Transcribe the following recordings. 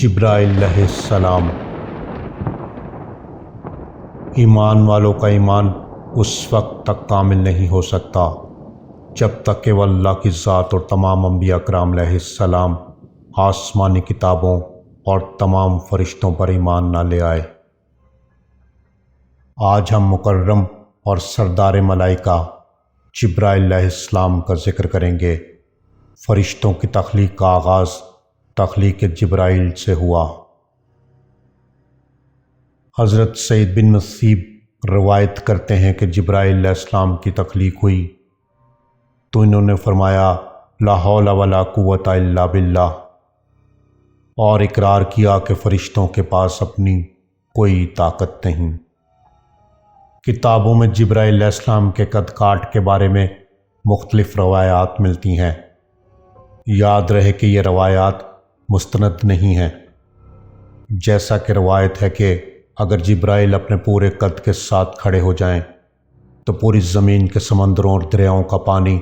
جبرائیل علیہ السلام۔ ایمان والوں کا ایمان اس وقت تک کامل نہیں ہو سکتا جب تک کہ وہ اللہ کی ذات اور تمام انبیاء کرام علیہ السلام، آسمانی کتابوں اور تمام فرشتوں پر ایمان نہ لے آئے۔ آج ہم مکرم اور سردار ملائکہ جبرائیل علیہ السلام کا ذکر کریں گے۔ فرشتوں کی تخلیق کا آغاز تخلیق جبرائیل سے ہوا۔ حضرت سعید بن مسیب روایت کرتے ہیں کہ جبرائیل علیہ السلام کی تخلیق ہوئی تو انہوں نے فرمایا لا حول ولا قوت الا باللہ، اور اقرار کیا کہ فرشتوں کے پاس اپنی کوئی طاقت نہیں۔ کتابوں میں جبرائیل علیہ السلام کے قد کاٹ کے بارے میں مختلف روایات ملتی ہیں۔ یاد رہے کہ یہ روایات مستند نہیں ہیں، جیسا کہ روایت ہے کہ اگر جبرائیل اپنے پورے قد کے ساتھ کھڑے ہو جائیں تو پوری زمین کے سمندروں اور دریاؤں کا پانی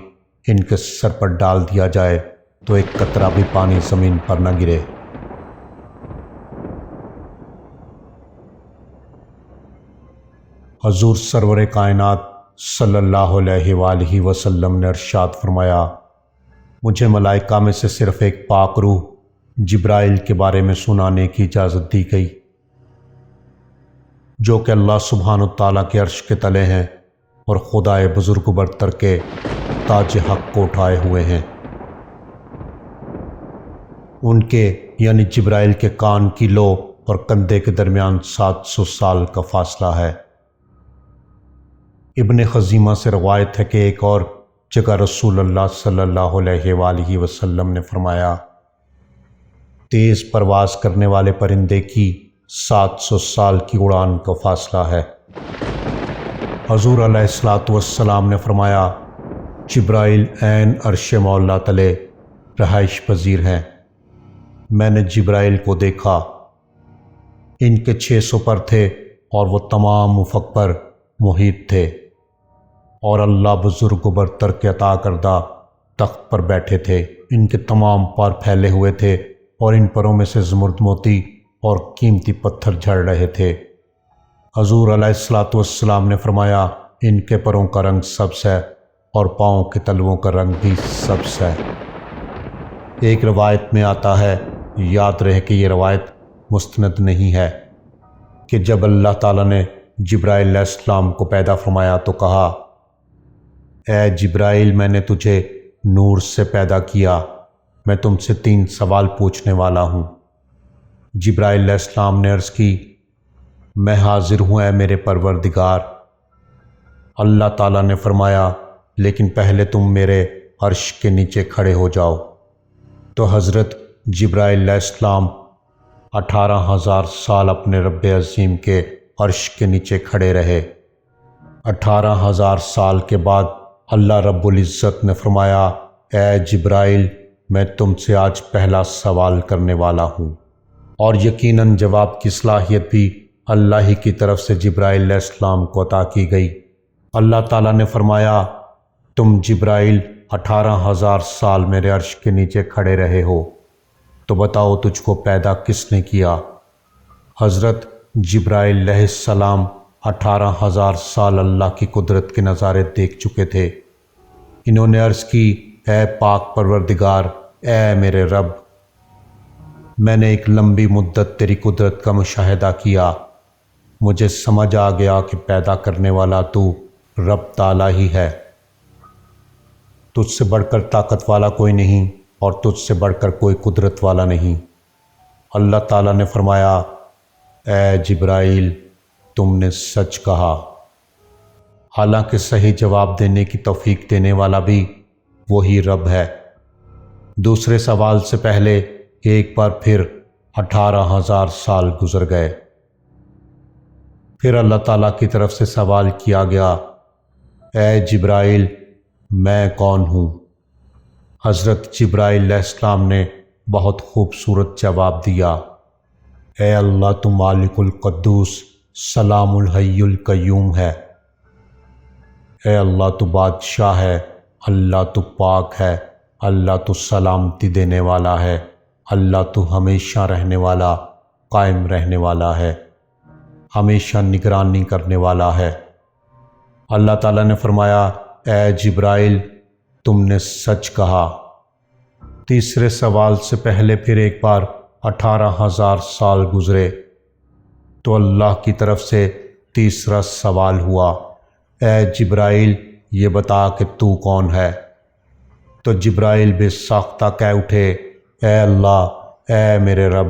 ان کے سر پر ڈال دیا جائے تو ایک قطرہ بھی پانی زمین پر نہ گرے۔ حضور سرور کائنات صلی اللہ علیہ وآلہ وسلم نے ارشاد فرمایا، مجھے ملائکہ میں سے صرف ایک پاک روح جبرائیل کے بارے میں سنانے کی اجازت دی گئی، جو کہ اللہ سبحانہ تعالیٰ کے عرش کے تلے ہیں اور خدائے بزرگ و برتر کے تاج حق کو اٹھائے ہوئے ہیں۔ ان کے یعنی جبرائیل کے کان کی لو اور کندھے کے درمیان 700 سال کا فاصلہ ہے۔ ابن خزیمہ سے روایت ہے کہ ایک اور جگہ رسول اللہ صلی اللہ علیہ وآلہ وسلم نے فرمایا، تیز پرواز کرنے والے پرندے کی 700 سال کی اڑان کا فاصلہ ہے۔ حضور علیہ السلام نے فرمایا، جبرائیل عین عرش مولا تلے رہائش پذیر ہیں۔ میں نے جبرائیل کو دیکھا، ان کے 600 پر تھے اور وہ تمام افق پر محیط تھے، اور اللہ بزرگ و برتر کے عطا کردہ تخت پر بیٹھے تھے۔ ان کے تمام پر پھیلے ہوئے تھے اور ان پروں میں سے زمرد موتی اور قیمتی پتھر جھڑ رہے تھے۔ حضور علیہ السلام نے فرمایا، ان کے پروں کا رنگ سبز ہے اور پاؤں کے تلووں کا رنگ بھی سبز ہے۔ ایک روایت میں آتا ہے، یاد رہے کہ یہ روایت مستند نہیں ہے، کہ جب اللہ تعالیٰ نے جبرائیل علیہ السلام کو پیدا فرمایا تو کہا، اے جبرائیل، میں نے تجھے نور سے پیدا کیا، میں تم سے 3 سوال پوچھنے والا ہوں۔ جبرائیل علیہ السلام نے عرض کی، میں حاضر ہوں اے میرے پروردگار۔ اللہ تعالیٰ نے فرمایا، لیکن پہلے تم میرے عرش کے نیچے کھڑے ہو جاؤ۔ تو حضرت جبرائیل علیہ السلام 18,000 سال اپنے رب عظیم کے عرش کے نیچے کھڑے رہے۔ 18,000 سال کے بعد اللہ رب العزت نے فرمایا، اے جبرائیل، میں تم سے آج پہلا سوال کرنے والا ہوں، اور یقیناً جواب کی صلاحیت بھی اللہ ہی کی طرف سے جبرائیل علیہ السلام کو عطا کی گئی۔ اللہ تعالیٰ نے فرمایا، تم جبرائیل 18,000 سال میرے عرش کے نیچے کھڑے رہے ہو، تو بتاؤ تجھ کو پیدا کس نے کیا؟ حضرت جبرائیل علیہ السلام 18,000 سال اللہ کی قدرت کے نظارے دیکھ چکے تھے۔ انہوں نے عرض کی، اے پاک پروردگار، اے میرے رب، میں نے ایک لمبی مدت تیری قدرت کا مشاہدہ کیا، مجھے سمجھ آ گیا کہ پیدا کرنے والا تو رب تعالیٰ ہی ہے، تجھ سے بڑھ کر طاقت والا کوئی نہیں اور تجھ سے بڑھ کر کوئی قدرت والا نہیں۔ اللہ تعالیٰ نے فرمایا، اے جبرائیل، تم نے سچ کہا۔ حالانکہ صحیح جواب دینے کی توفیق دینے والا بھی وہی رب ہے۔ دوسرے سوال سے پہلے ایک بار پھر 18,000 سال گزر گئے۔ پھر اللہ تعالیٰ کی طرف سے سوال کیا گیا، اے جبرائیل، میں کون ہوں؟ حضرت جبرائیل علیہ السلام نے بہت خوبصورت جواب دیا، اے اللہ، تو مالک القدوس سلام الحی القیوم ہے۔ اے اللہ، تو بادشاہ ہے، اللہ تو پاک ہے، اللہ تو سلامتی دینے والا ہے، اللہ تو ہمیشہ رہنے والا، قائم رہنے والا ہے، ہمیشہ نگرانی کرنے والا ہے۔ اللہ تعالیٰ نے فرمایا، اے جبرائیل تم نے سچ کہا۔ تیسرے سوال سے پہلے پھر ایک بار 18,000 سال گزرے تو اللہ کی طرف سے تیسرا سوال ہوا، اے جبرائیل یہ بتا کہ تو کون ہے؟ تو جبرائیل بے ساختہ کہہ اٹھے، اے اللہ، اے میرے رب،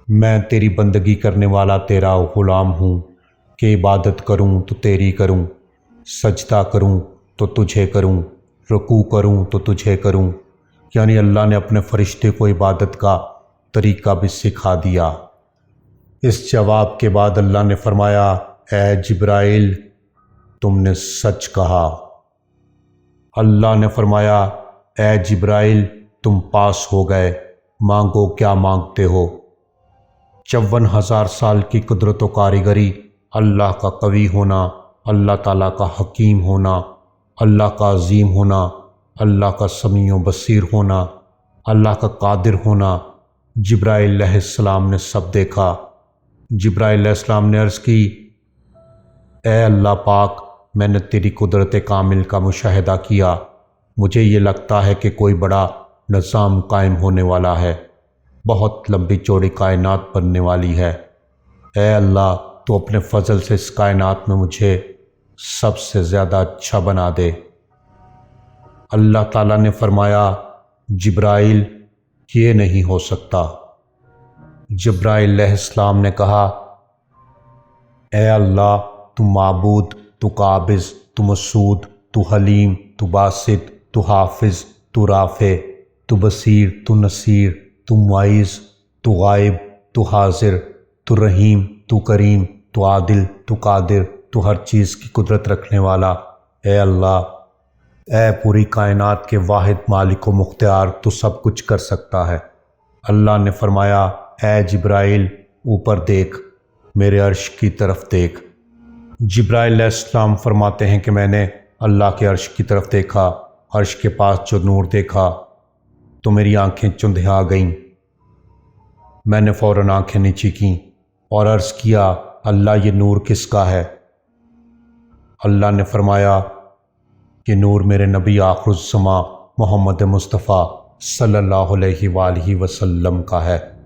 میں تیری بندگی کرنے والا تیرا غلام ہوں کہ عبادت کروں تو تیری کروں، سجدہ کروں تو تجھے کروں، رکوع کروں تو تجھے کروں۔ یعنی اللہ نے اپنے فرشتے کو عبادت کا طریقہ بھی سکھا دیا۔ اس جواب کے بعد اللہ نے فرمایا، اے جبرائیل تم نے سچ کہا۔ اللہ نے فرمایا، اے جبرائیل تم پاس ہو گئے، مانگو کیا مانگتے ہو۔ 54,000 سال کی قدرت و کاریگری، اللہ کا قوی ہونا، اللہ تعالیٰ کا حکیم ہونا، اللہ کا عظیم ہونا، اللہ کا سمیع و بصیر ہونا، اللہ کا قادر ہونا، جبرائیل علیہ السلام نے سب دیکھا۔ جبرائیل علیہ السلام نے عرض کی، اے اللہ پاک، میں نے تیری قدرت کامل کا مشاہدہ کیا، مجھے یہ لگتا ہے کہ کوئی بڑا نظام قائم ہونے والا ہے، بہت لمبی چوڑی کائنات بننے والی ہے۔ اے اللہ تو اپنے فضل سے اس کائنات میں مجھے سب سے زیادہ اچھا بنا دے۔ اللہ تعالیٰ نے فرمایا، جبرائیل یہ نہیں ہو سکتا۔ جبرائیل علیہ السلام نے کہا، اے اللہ تو معبود، تو قابض، تو مسعود، تو حلیم، تو باسط، تو حافظ، تو رافع، تو بصیر، تو نصیر، تو معیز، تو غائب، تو حاضر، تو رحیم، تو کریم، تو عادل، تو قادر، تو ہر چیز کی قدرت رکھنے والا۔ اے اللہ، اے پوری کائنات کے واحد مالک و مختار، تو سب کچھ کر سکتا ہے۔ اللہ نے فرمایا، اے جبرائیل اوپر دیکھ، میرے عرش کی طرف دیکھ۔ جبرائیل علیہ السلام فرماتے ہیں کہ میں نے اللہ کے عرش کی طرف دیکھا، عرش کے پاس جو نور دیکھا تو میری آنکھیں چندھیا گئیں۔ میں نے فوراً آنکھیں نیچی کیں اور عرض کیا، اللہ یہ نور کس کا ہے؟ اللہ نے فرمایا، یہ نور میرے نبی آخر الزماں محمد مصطفیٰ صلی اللہ علیہ وآلہ وسلم کا ہے۔